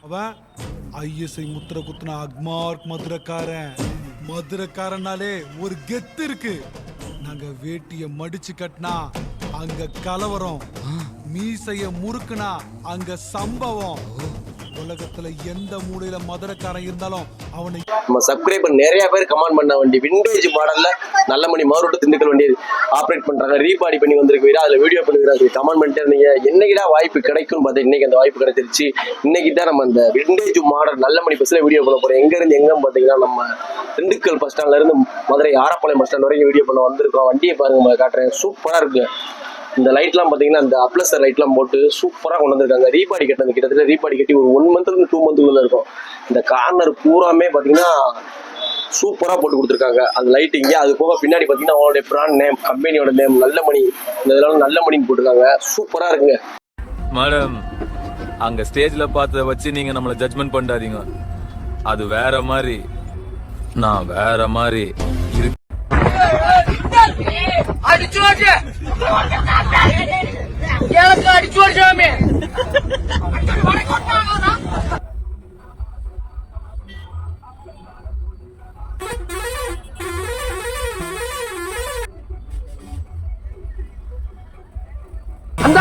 அவன் ஐஎஸ்ஐ முத்திர குத்துன அக்மார்க் மதுரக்காரனாலே ஒரு கெத்து இருக்கு. நாங்க வேட்டிய மடிச்சு கட்டினா அங்க கலவரம், மீசைய முறுக்குனா அங்க சம்பவம். உலகத்துல எந்த மூலையில மதுரக்காரன் இருந்தாலும் அவனை நம்ம சப்ஸ்கிரைபர் நிறைய பேர் கமெண்ட் பண்ண வண்டி விண்டேஜ் மாடல்ல நல்ல மணி மாறுட்டு திண்டுக்கல் வண்டி ஆப்ரேட் பண்றாங்க, ரீபாடி பண்ணி வந்திருக்கு. அதுல வீடியோ பண்ணுறாரு, கமெண்ட் பண்ணிட்டு இருந்தீங்க. என்னைக்கிடா வாய்ப்பு கிடைக்கும் பார்த்தா இன்னைக்கு அந்த வாய்ப்பு கிடைச்சிருச்சு. இன்னைக்கு தான் நம்ம அந்த விண்டேஜ் மாடல் நல்ல மணி பஸ்ல வீடியோ பண்ண போறோம். எங்க இருந்து எங்க பாத்தீங்கன்னா நம்ம திண்டுக்கல் பஸ் ஸ்டாண்ட்ல இருந்து மதுரை ஆரப்பாளையம் பஸ் ஸ்டாண்ட் வரைக்கும் வீடியோ பண்ண வந்திருக்கோம். வண்டியை பாருங்க, காட்டுறேன். சூப்பரா இருக்கு. இந்த லைட்லாம் பார்த்தீங்கன்னா இந்த அப்ளஸர் லைட்லாம் போட்டு சூப்பராக கொண்டு வந்திருக்காங்க. ரீபாடி கட்டினது கிட்டத்தட்ட ரீபாடி கட்டி ஒரு 1 மந்த்லேருந்து 2 மந்த்துக்குள்ள இருக்கும். இந்த கார்னர் பூராமே பார்த்தீங்கன்னா சூப்பராக போட்டு கொடுத்துருக்காங்க. அந்த லைட்டிங்க அது போக பின்னாடி பார்த்தீங்கன்னா அவங்களுடைய பிராண்ட் நேம், கம்பெனியோட நேம் நல்ல மணி, இந்த இதெல்லாம் நல்ல மணின்னு போட்டிருக்காங்க. சூப்பராக இருக்குங்க. மேடம், அங்க ஸ்டேஜ்ல பார்த்தத வச்சு நீங்க நம்மள ஜட்ஜ்மெண்ட் பண்ணாதீங்க. அது வேற மாதிரி, நான் வேற மாதிரி இருக்கு. அடிச்சு சாமி.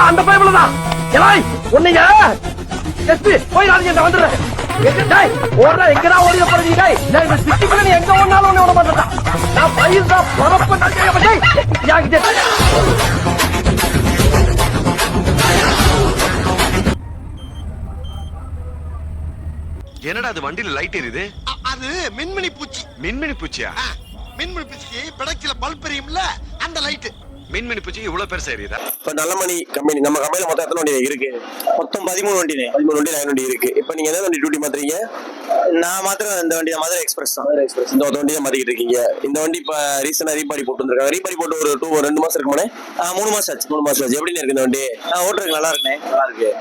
அந்த பைபிள் தான் ஒன்னீங்க போய் நான் வந்துடுறேன். எங்கடா ஓடிய போறீங்க? நீ எங்க ஒன்னாலும் ஒண்ணு விட மாட்டேன். நான் பயிர் தான் என்னடா அது வண்டியில லைட் எரியுது? அது மின்மினி பூச்சி. மின்மினி பூச்சியா? மின்மினி பூச்சிக்கு பிடக்கில பல்ப் எரியும்ல, அந்த லைட். மின்மினி பூச்சிக்கு இவ்வளவு பெருசா எரியுதா? இப்போ நல்ல மணி கம்பெனி நம்ம கம்பெனில மொத்தம் எத்தனை வண்டி இருக்கு? மொத்தம் 13 வண்டினே. 13 வண்டி, 9 வண்டி இருக்கு. இப்போ நீங்க எந்த வண்டி டியூட்டி மாத்துறீங்க? நான் மாத்திரம் இந்த வண்டி மதுரை எக்ஸ்பிரஸ் தான். மதுரை எக்ஸ்பிரஸ் இந்த வண்டி தான் மாத்திக்கிட்டு இருக்கீங்க. இந்த வண்டி இப்போ ரீசெண்டா ரீபாடி போட்டு வந்திருக்காங்க. ரீபாடி போட்டு ஒரு 2 மாசம் இருக்குமானே? 3 மாசம் ஆச்சு. 3 மாசம் ஆச்சு. எப்படின்னு இருக்கு இந்த வண்டி? ஓட்டுறதுக்கு நல்லா இருக்குண்ணே. நல்லா இருக்கு.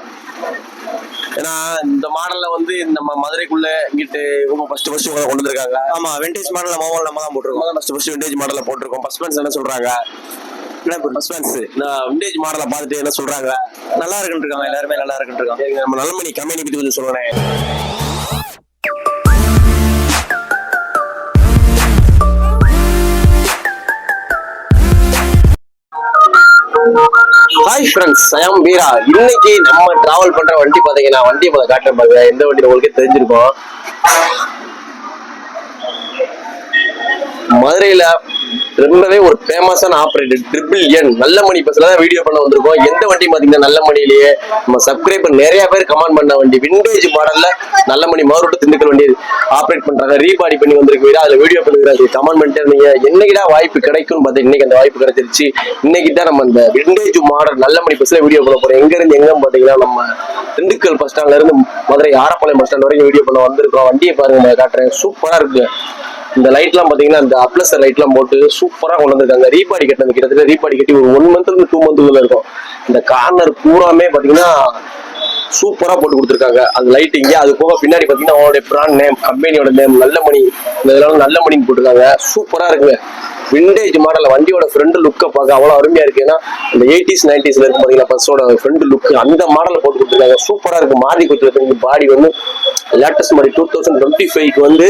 ஏன்னா இந்த மாடல்ல வந்து நம்ம மதுரைக்குள்ள இங்கிட்டு இவங்க ஃபர்ஸ்ட் கொண்டு வந்திருக்காங்க. ஆமா, விண்டேஜ் மாடல்ல மோபால் நம்ம தான் போட்டிருக்கோம். ஃபர்ஸ்ட் விண்டேஜ் மாடல்ல போட்டிருக்கோம். ஃபர்ஸ்ட் ஃப்ரெண்ட்ஸ் என்ன சொல்றாங்க? விண்டேஜ் மாடலை பார்த்துட்டு என்ன சொல்றாங்க? நல்லா இருக்குன்னு இருக்காங்க, எல்லாருமே நல்லா இருக்குன்னு இருக்காங்க. நம்ம நல்ல மணி கம்பெனி பத்தி கொஞ்சம் சொல்றேன். ஹாய் ஃப்ரெண்ட்ஸ், ஐ ஆம் வீரா. இன்னைக்கு நம்ம டிராவல் பண்ற வண்டி பாத்தீங்கன்னா வண்டியை முதல்ல காட்டுறேன் பாருங்க. எந்த வண்டி உங்களுக்கே தெரிஞ்சிருக்கும். மதுரையில ரொம்பவே ஒரு ஃபேமஸான ஆப்ரேட்டர் ட்ரிபிள் என் நல்ல மணி பஸ்ல தான் வீடியோ பண்ண வந்திருக்கோம். எந்த வண்டி பாத்தீங்கன்னா நல்ல மணிலேயே நம்ம சப்ஸ்கிரைபர் நிறைய பேர் கமெண்ட் பண்ண வண்டி விண்டேஜ் மாடல்ல நல்ல மணி மாறுட்டு திண்டுக்கல் வண்டி ஆப்ரேட் பண்றாங்க, ரீபாடி பண்ணி வந்திருக்கு. அதுல வீடியோ பண்ணுறாரு, கமெண்ட் பண்ணிட்டு இருந்தீங்க. என்னைக்கிடா வாய்ப்பு கிடைக்கும்னு பார்த்தா இன்னைக்கு அந்த வாய்ப்பு கிடைச்சிருச்சு. இன்னைக்கு தான் நம்ம அந்த விண்டேஜ் மாடல் நல்ல மணி பஸ்ல வீடியோ பண்ண போறோம். எங்க இருந்து எங்க பாத்தீங்கன்னா நம்ம திண்டுக்கல் பஸ் ஸ்டாண்ட்ல இருந்து மதுரை ஆரப்பாளையம் பஸ் ஸ்டாண்ட் வரைக்கும் வீடியோ பண்ண வந்திருக்கோம். வண்டியை பாருங்க, காட்டுறேன். சூப்பரா இருக்கு. இந்த லைட்லாம் பாத்தீங்கன்னா இந்த அப்ளஸர் லைட்லாம் போட்டு சூப்பரா கொண்டு வந்திருக்காங்க. ரீபாடி கட்டினது கிட்டத்தட்ட ரீபாடி கட்டி ஒரு 1 மந்த்லேருந்து 2 மந்த்துக்குள்ள இருக்கும். இந்த கார்னர் பூராமே பாத்தீங்கன்னா சூப்பரா போட்டு கொடுத்துருக்காங்க. அந்த லைட்டிங்க அது போக பின்னாடி பாத்தீங்கன்னா அவங்களுடைய பிராண்ட் நேம், கம்பெனியோட நேம் நல்ல மணி, இந்த இதெல்லாம் நல்ல மணின்னு போட்டிருக்காங்க. சூப்பரா இருக்குங்க. விண்டேஜ் மாடல் வண்டியோட ஃப்ரண்ட் லுக்கை பார்க்க அவ்வளவு அருமையா இருக்கு. ஏன்னா இந்த 80s 90s இருக்கு பாத்தீங்கன்னா பஸ்ஸோட ஃப்ரண்ட் லுக் அந்த மாடல போட்டு கொடுத்துருக்காங்க. சூப்பரா இருக்கு. மாறி கொடுத்துருக்காங்க. பாடி வந்து லேட்டஸ்ட் மாதிரி 2025 வந்து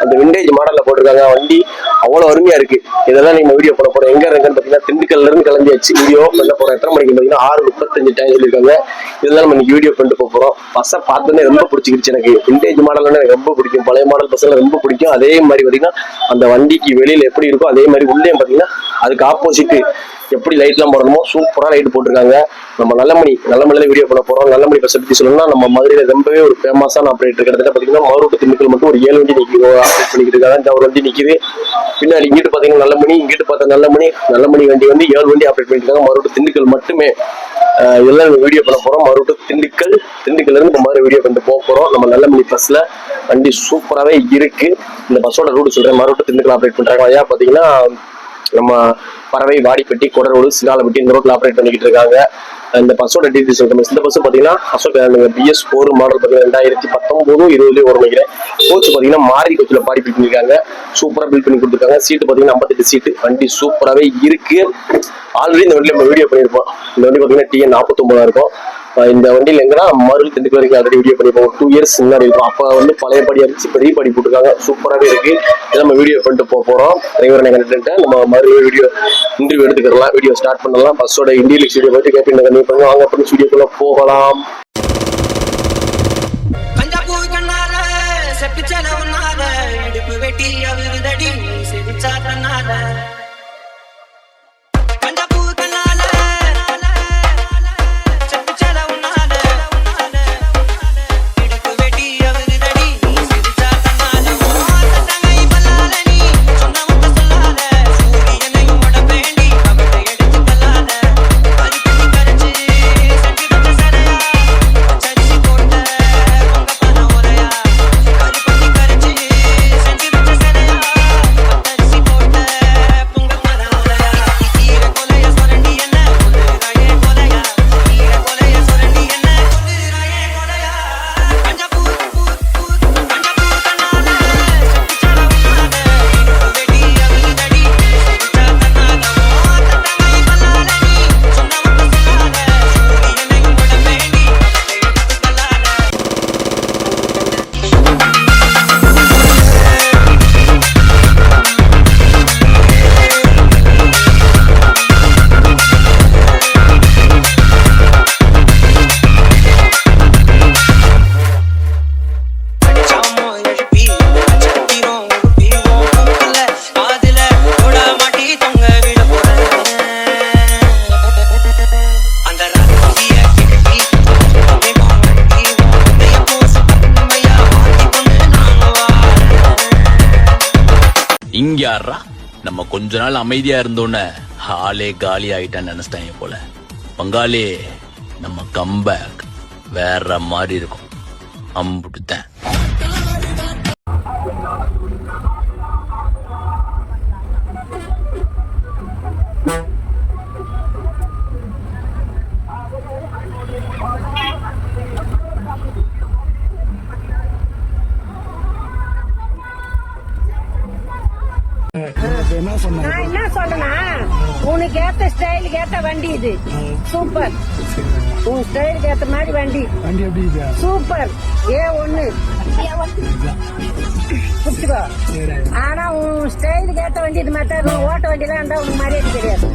அந்த விண்டேஜ் மாடல்ல போட்டிருக்காங்க. வண்டி அவ்வளவு அருமையா இருக்கு. இதெல்லாம் நீங்க வீடியோ பண்ண போறோம். எங்க இருக்குன்னு பாத்தீங்கன்னா திண்டுக்கல்ல இருந்து கிளம்பியாச்சு. வீடியோ பண்ண போறோம். எத்தனை மணிக்கு பாத்தீங்கன்னா 6:35 டைம் சொல்லியிருக்காங்க. இதெல்லாம் நம்ம இன்னைக்கு வீடியோ பண்ணிட்டு போறோம். பஸ்ஸை பார்த்தோன்னே ரொம்ப பிடிச்சிருச்சு எனக்கு. விண்டேஜ் மாடல் எனக்கு ரொம்ப பிடிக்கும். பழைய மாடல் பஸ் எல்லாம் ரொம்ப பிடிக்கும். அதே மாதிரி பாத்தீங்கன்னா அந்த வண்டிக்கு வெளியில எப்படி இருக்கும் அதே மாதிரி உள்ளே பாத்தீங்கன்னா அதுக்கு ஆப்போசிட் எப்படி லைட் எல்லாம் போடணுமோ சூப்பரா லைட் போட்டிருக்காங்க. நம்ம நல்ல மணில வீடியோ பண்ண போறோம். நல்ல மணி பஸ் பத்தி சொல்லணும்னா நம்ம மதுரையில ரொம்பவே ஒரு ஃபேமஸான ஆப்ரேட்டர். கிட்டத்தட்ட பாத்தீங்கன்னா மாறுட்டு திண்டுக்கல் மட்டும் ஒரு 7 வண்டி நிக்குது ஆப்ரேட் பண்ணிக்கிட்டு இருக்காங்க. இந்த ஒரு வண்டி நிக்குது. பின்னாடி இங்கிட்டு பாத்தீங்கன்னா நல்ல மணி, இங்கிட்டு பார்த்தா நல்ல மணி வண்டி வந்து 7 வண்டி ஆப்ரேட் பண்ணிட்டு இருக்காங்க. மாறுட்டு திண்டுக்கல் மட்டுமே இதெல்லாம் வீடியோ பண்ண போறோம். மாறுட்டு திண்டுக்கல்ல இருந்து மாதிரி வீடியோ பண்ணிட்டு போக போறோம். நம்ம நல்ல மணி பஸ்ல வண்டி சூப்பராகவே இருக்கு. இந்த பஸ்ஸோட ரூட் சொல்றேன். மாறுட்டு திண்டுக்கல் ஆப்ரேட் பண்றாங்க. ஐயா பாத்தீங்கன்னா நம்ம பறவை, வாடிப்பட்டி, கொடரோடு, சிலாலப்பட்டி இந்த ரோட்ல ஆப்ரேட் பண்ணிக்கிட்டு இருக்காங்க. இந்த பஸ்ஸோட டீடைல்ஸ் சொல்றேன். இந்த பஸ் பாத்தீங்கன்னா அசோக் BS 4 மாடல் பாத்தீங்கன்னா 2019-20 வரும் நினைக்கிறேன். கோச் பாத்தீங்கன்னா மாறி கோச்சில் பாடி பில் பண்ணிருக்காங்க. சூப்பரா பில் பண்ணி கொடுத்துருக்காங்க. சீட்டு பாத்தீங்கன்னா 58 சீட்டு. வண்டி சூப்பராகவே இருக்கு. ஆல்ரெடி இந்த வண்டியில நம்ம வீடியோ பண்ணியிருப்போம். இந்த வண்டி பாத்தீங்கன்னா TN 49 இருக்கும். இந்த வண்டியில எங்கன்னா மருள் திண்டுக்கல் வரைக்கும் ஆல்ரெடி வீடியோ பண்ணிப்போம். 2 இயர்ஸ் முன்னாடி இருக்கும். அப்ப வந்து பழைய படி அடிச்சு பெரிய படி போட்டுருக்காங்க. சூப்பராகவே இருக்கு. இதை நம்ம வீடியோ பண்ணிட்டு போறோம். டிரைவர் கண்டிட்டு நம்ம மறுபடியும் வீடியோ இன்டர்வியூ எடுத்துக்கலாம். வீடியோ ஸ்டார்ட் பண்ணலாம். பஸ்ஸோட இண்டியன் வீடியோ போயிட்டு கேட்டு கண்டிப்பா பண்ணுங்க. வாங்க பண்ணி வீடியோக்குள்ள போகலாம். இங்க யாரா நம்ம கொஞ்ச நாள் அமைதியா இருந்தோன்னு ஆளே காலி ஆயிட்டான்னு நினைச்சிட்டாங்க போல. பங்காளி நம்ம கம்பேக் வேற மாதிரி இருக்கும். அம்புட்டுத்தேன். நான் என்ன சொல்றேன்னா, உனக்கு ஏத்த ஸ்டைலுக்கு ஏத்த வண்டி இது. சூப்பர். உன் ஸ்டைலுக்கு ஏத்த மாதிரி வண்டி சூப்பர். A1 புடிச்சுக்கோ. ஆனா உன் ஸ்டைலுக்கு ஏத்த வண்டி இது மாதிரி ஓட்ட வண்டிலாம் இருந்தா உனக்கு மரியாதை கிடையாது.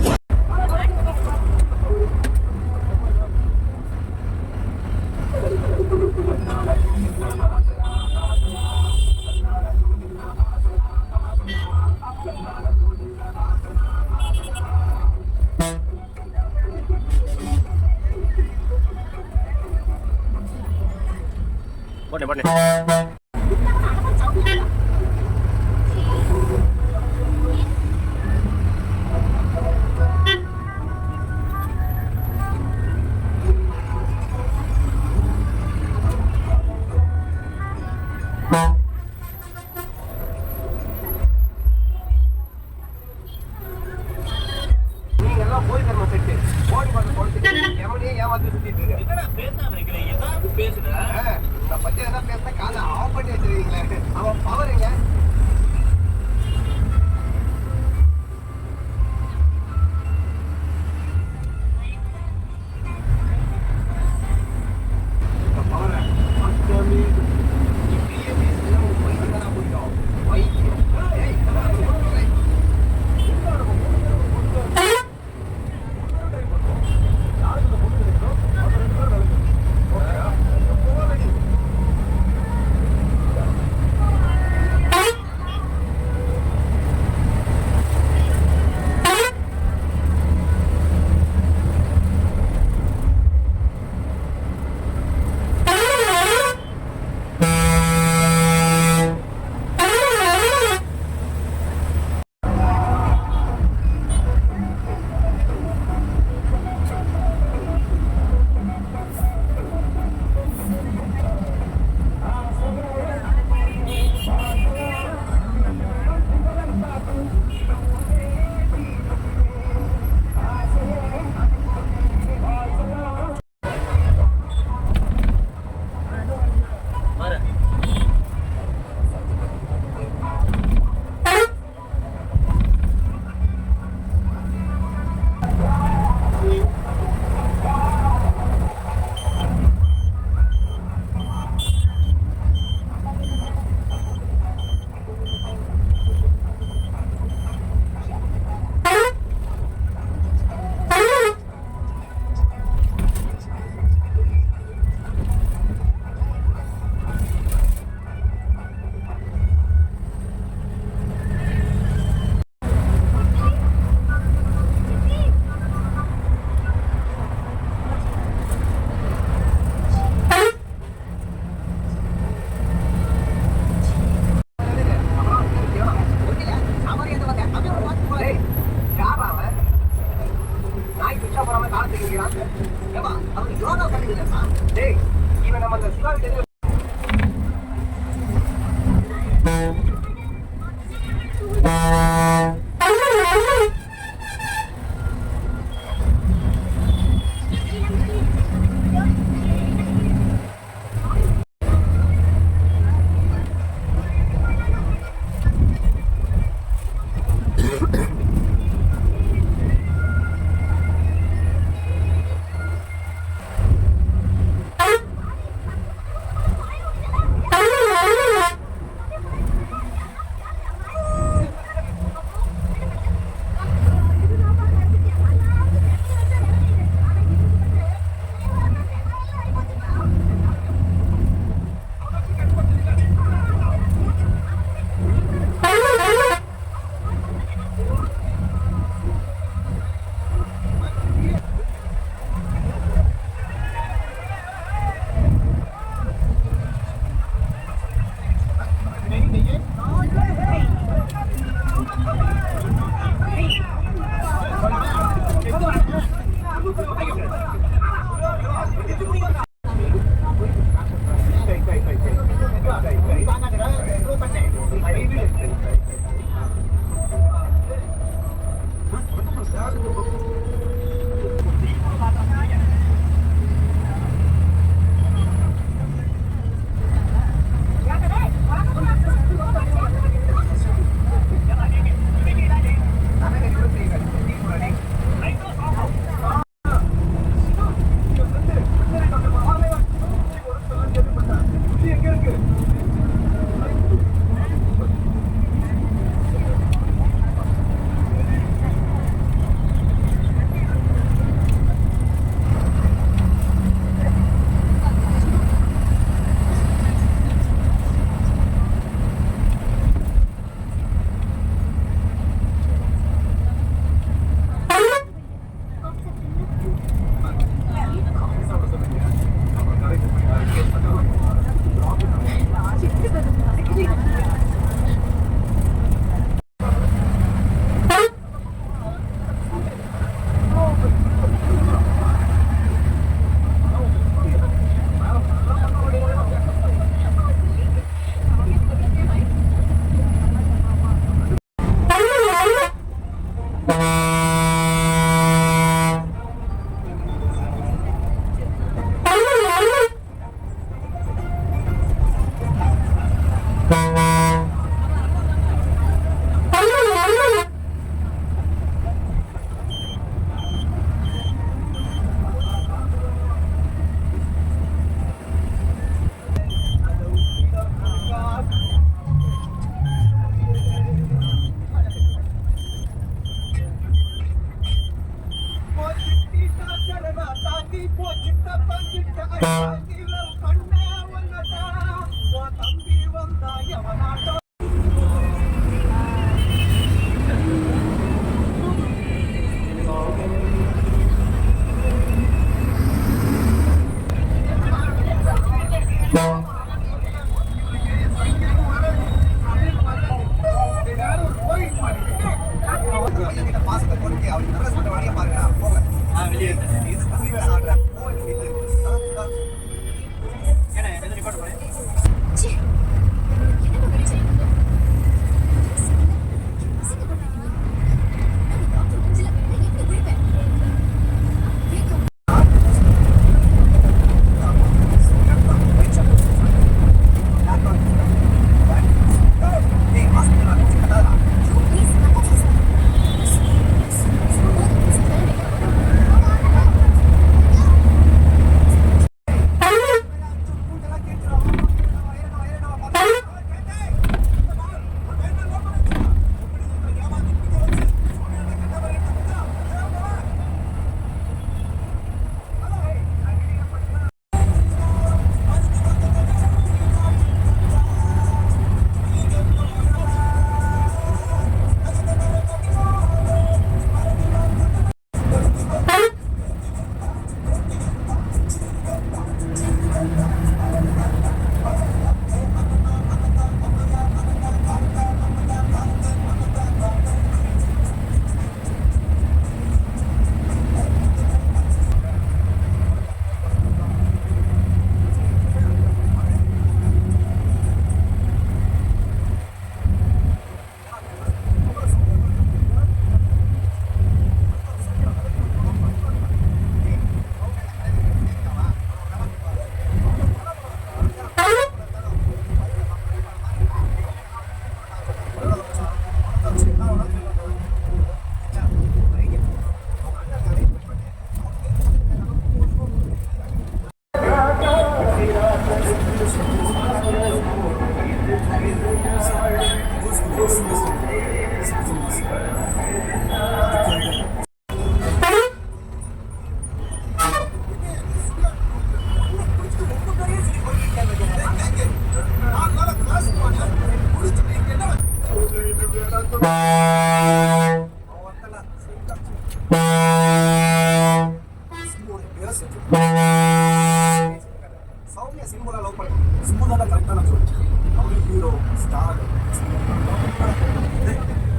சௌமியா சினிமால லவ் பண்ண சினிமா தான் கரெக்டா நான் சொல்றேன். அவங்க ஹீரோ ஸ்டார்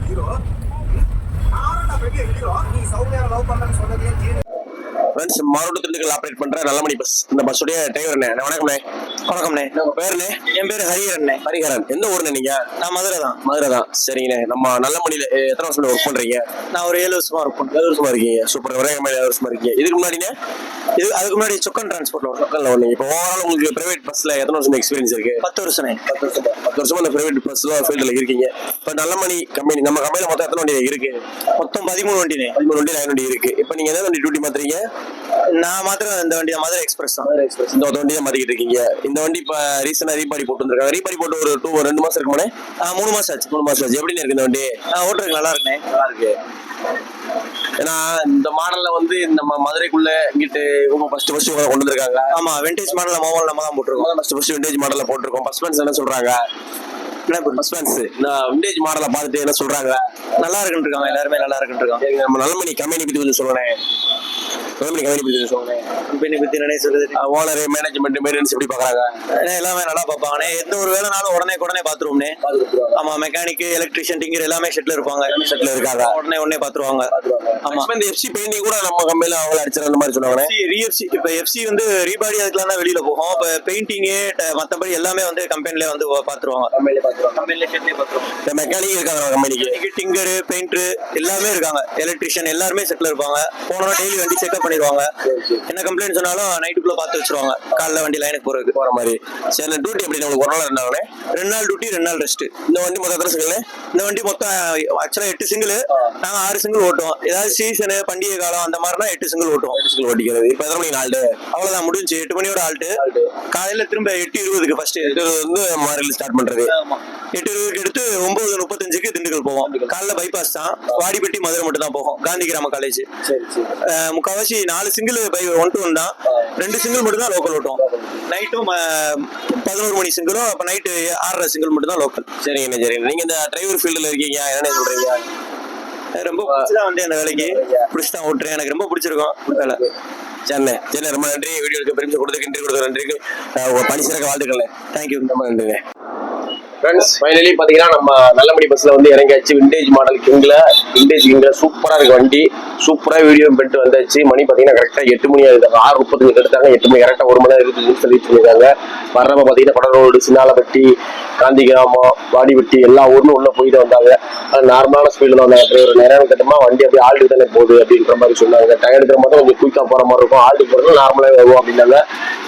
ஹீரோ யாரடா பெரிய ஹீரோ நீ சௌமியா லவ் பண்ணன்னு சொன்னதே ஃப்ரெண்ட்ஸ் மாரோட திண்டுக்கல் ஆப்ரேட் பண்ற நல்லமணி பஸ் இந்த பஸ்ஸுடைய டிரைவர்ண்ணே வணக்கம்ண்ணே. வணக்கம்ண்ணே. உங்க பேருண்ணே? என் பேர் ஹரிஹரண்ணே. ஹரிஹரன். எந்த ஊருண்ணே நீங்க? நான் மதுரை தான். மதுரை தான். சரிங்கண்ணே. நம்ம நல்லமணியில எத்தனை வருஷம் ஒர்க் பண்றீங்க? நான் ஒரு 7 வருஷமா ஒர்க் பண்றேன். 7 வருஷமா இருக்கீங்க. சூப்பர். ஒரே கம்பெனில 7 வருஷமா இருக்கீங்க. இதுக்கு முன்னாடிண்ணே? அதுக்கு முன்னாடி சுக்கன் டிரான்ஸ்போர்ட்ல ஒர்க் லோக்கல்ல ஒண்ணு. இப்போ ஓவரால் உங்களுக்கு பிரைவேட் பஸ்ல எத்தனை வருஷம் எக்ஸ்பீரியன்ஸ் இருக்கு? 10 வருஷம். 10 வருஷமா இந்த பிரைவேட் பஸ்ல ஃபீல்ட்ல இருக்கீங்க. இப்போ நல்லமணி கம்பெனி நம்ம கம்பெனில மொத்தம் எத்தனை வண்டி இருக்கு? மொத்தம் 13 வண்டினே. 13 வண்டி, 9 வண்டி இருக்கு. இப்போ நீங்க எந்த வண்டி டியூட்டி மாத்துறீங்க? நான் மாத்திரம் இந்த வண்டி மதுரை எக்ஸ்பிரஸ் தான். இந்த வண்டி தான் மாத்திக்கிட்டு இருக்கீங்க. இந்த வண்டி இப்ப ரீசெண்டா ரீபாடி போட்டு வந்திருக்காங்க. ரீபாடி போட்டு ஒரு 2 மாசம் இருக்குமானே? 3 மாசம் ஆச்சு. 3 மாசம் ஆச்சு. எப்படி இருக்கு இந்த வண்டி? ஓட்டுறதுக்கு நல்லா இருக்குண்ணே. நல்லா இருக்கு. ஏன்னா இந்த மாடல்ல வந்து நம்ம மதுரைக்குள்ள இங்கிட்டு இவங்க ஃபர்ஸ்ட் கொண்டு வந்திருக்காங்க. ஆமா, விண்டேஜ் மாடல்ல மோபால் நம்ம தான் போட்டிருக்கோம். ஃபர்ஸ்ட் விண்டேஜ் மாடல்ல போட்டிருக்கோம். ஃபர்ஸ்ட் என்ன சொல்றாங்க? விண்டேஜ் மாடலை பார்த்துட்டு என்ன சொல்றாங்க? நல்லா இருக்குன்னு இருக்காங்க. எல்லாருமே நல்லா இருக்குன்னு இருக்காங்க. நம்ம நல்லமணி கம்பெனி பத்தி கொஞ்சம் சொல்லுங்க. நல்லமணி கம்பெனி பத்தி கொஞ்சம் சொல்லுங்க. கம்பெனி பத்தி என்ன சொல்லுது? ஓனர், மேனேஜ்மெண்ட், மெயின்டெனன்ஸ் எப்படி பாக்குறாங்க? எல்லாமே நல்லா பார்ப்பாங்கண்ணே. எந்த ஒரு வேலைனாலும் உடனே பாத்துருவோம்னே. ஆமா, மெக்கானிக், எலக்ட்ரிஷியன், டிங்கர் எல்லாமே ஷெட்ல இருப்பாங்க. ஷெட்ல இருக்காங்க. உடனே பாத்துருவாங்க. ஆமா. இந்த எஃப்சி பெயிண்டிங் கூட நம்ம கம்பெனில அவங்கள அடிச்சற அந்த மாதிரி சொன்னாங்க. ரீஎஃப்சி இப்ப எஃப்சி வந்து ரீபாடி அதுக்குலாம் தான் வெளியில போகும். இப்ப பெயிண்டிங் மத்தபடி எல்லாமே வந்து கம்பெனில வந்து பாத்துருவாங்க. கம்பெனில ஷெட்லயே பாத்துருவாங்க. இந்த மெக்கானிக் இருக்காங்க கம்பெனிக்கு. டிங்கர், பெயிண்டர் எல்லாமே இருக்காங்க. எலக்ட்ரிஷியன் எல்லாருமே செட்ல இருப்பாங்க. போனோட டெய்லி வண்டி செக்அப் பண்ணிடுவாங்க. என்ன கம்ப்ளைண்ட் சொன்னாலும் நைட்டுக்குள்ள பாத்து வச்சிருவாங்க. காலைல வண்டி லைனுக்கு போறதுக்கு போற மாதிரி. சரி, டியூட்டி எப்படி உங்களுக்கு? ஒரு நாள் இருந்தாங்களே? 2 நாள் டியூட்டி, 2 நாள் ரெஸ்ட். இந்த வண்டி மொத்தம் எத்தனை சிங்கிள்? இந்த வண்டி மொத்தம் ஆக்சுவலா 8 சிங்கிள். நாங்க 6 சிங்கிள் ஓட்டுவோம். ஏதாவது சீசனு, பண்டிகை காலம் அந்த மாதிரினா 8 சிங்கிள் ஓட்டுவோம். 8 சிங்கிள் ஓட்டிக்கிறது. இப்போ எத்தனை மணிக்கு ஆல்ட்டு? அவ்வளவுதான், முடிஞ்சு. 8 மணியோட ஆல்ட்டு. காலையில திரும்ப 8:20க்கு ஃபர்ஸ்ட் வந்து மாரில ஸ்டார்ட் பண்றது. 8:20க்கு எடுத்து 9:35க்கு திண்டுக்கல் போவோம். காலைல பைபாஸ் தான். வாடிப்பட்டி மதுரை மட்டும் தான் போகும். காந்தி கிராம காலேஜ். முக்காவாசி 4 சிங்கிள் 1 to 1 தான். 2 சிங்கிள் மட்டும் தான் லோக்கல் ஓட்டுவோம். நைட்டும் 11 மணி சிங்கிளும், அப்ப நைட்டு 6:30 சிங்கிள் மட்டும் தான் லோக்கல். சரிங்க. சரிங்க. நீங்க இந்த டிரைவர் ஃபீல்டுல இருக்கீங்க, என்ன சொல்றீங்க? ரொம்ப பிடிச்சதான் வந்து அந்த வேலைக்கு பிடிச்சதான் ஓட்டுறேன். எனக்கு ரொம்ப பிடிச்சிருக்கும் வேலை. சரிண்ணே. சரி, ரொம்ப நன்றி. வீடியோ எடுக்க பெருமிச்சு கொடுத்துருக்கு, இன்டர்வியூ கொடுத்த நன்றிக்கு பணி சிறக்க வாழ்த்துக்கள். தேங்க்யூ. ரொம்ப நன்றிங்க. ஃப்ரெண்ட்ஸ், ஃபைனலி பாத்தீங்கன்னா நம்ம நல்லமணி பஸ்ல வந்து இறங்கியாச்சு. விண்டேஜ் மாடல் கிங்ல சூப்பரா இருக்கு வண்டி. சூப்பரா வீடியோ பண்ணிட்டு வந்தாச்சு. மணி பாத்தீங்கன்னா கரெக்டா 8 மணி ஆகுது. 6:30 எடுத்தாங்க. 8 மணி கரெக்டா 1 மணி நேரம் 20 நிமிஷம் ரீச் பண்ணிருக்காங்க. வர்றப்ப பாத்தீங்கன்னா படரோடு, சின்னாலப்பட்டி, காந்தி கிராமம், வாடிப்பட்டி எல்லா ஊர்லும் உள்ள போயிட்டு வந்தாங்க. அது நார்மலான ஸ்பீட்ல தான் வந்தாங்க. டிரைவர் நேரம் கட்டமா வண்டி அப்படியே ஆல்ட்டு தானே போகுது அப்படின்ற மாதிரி சொன்னாங்க. டயர் எடுக்கிற மட்டும் கொஞ்சம் குயிக்கா போற மாதிரி இருக்கும். ஆல்ட்டு போறது நார்மலா வரும் அப்படின்னாங்க.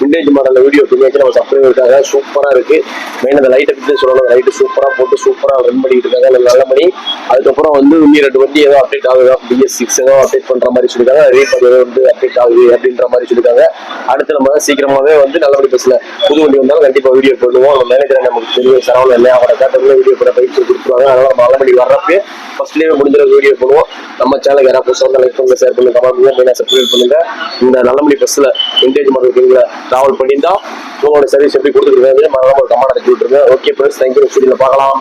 விண்டேஜ் மாடல் வீடியோ பண்ணியாச்சு. நம்ம சப்ஸ்கிரைபர் இருக்காங்க. சூப்பரா இருக்கு. மெயின் அந்த லைட்டை பத்தி சொல்லணும். லைட்டு சூப்பரா போட்டு சூப்பரா ரன் பண்ணிட்டு இருக்காங்க. நல்ல மணி. அதுக்கப்புறம் வந்து 2 வண்டி ஏதோ அப்டேட் ஆகுது. BS6 ஏதோ அப்டேட் பண்ற மாதிரி சொல்லிருக்காங்க. ரீபாடி ஏதோ வந்து அப்டேட் ஆகுது அப்படின்ற மாதிரி சொல்லிருக்காங்க. அடுத்து நம்ம சீக்கிரமாவே வந்து நல்லபடி பஸ்ல புது வண்டி வந்தாலும் கண்டிப்பா வீடியோ போடுவோம். நம்ம மேனேஜரை நமக்கு தெரியும், சரவணன் இல்லை, அவரை கேட்டவங்க வீடியோ போட பயிற்சி கொடுத்துருவாங்க. அதனால நம்ம நல்லபடி வர்றப்பே ஃபர்ஸ்ட்லேயே முடிஞ்ச வீடியோ போடுவோம். நம்ம சேனல் யாராவது புதுசாக வந்து லைக் பண்ணுங்க, ஷேர் பண்ணுங்க, கமெண்ட் பண்ணுங்க, மெயினாக சப்ஸ்கிரைப் பண்ணுங்க. இந்த நல்லபடி பஸ்ல விண்டேஜ் மாடல் டிராவல் பண்ணியிருந்தா உங்களோட சர்வீஸ் எப்படி கொடுத்துருக்காங்க மறக்காம ஒரு கமெண்ட் அனுப்பி விட்டுருங்க. Okay friends, thank you. வீடியோல பார்க்கலாம்.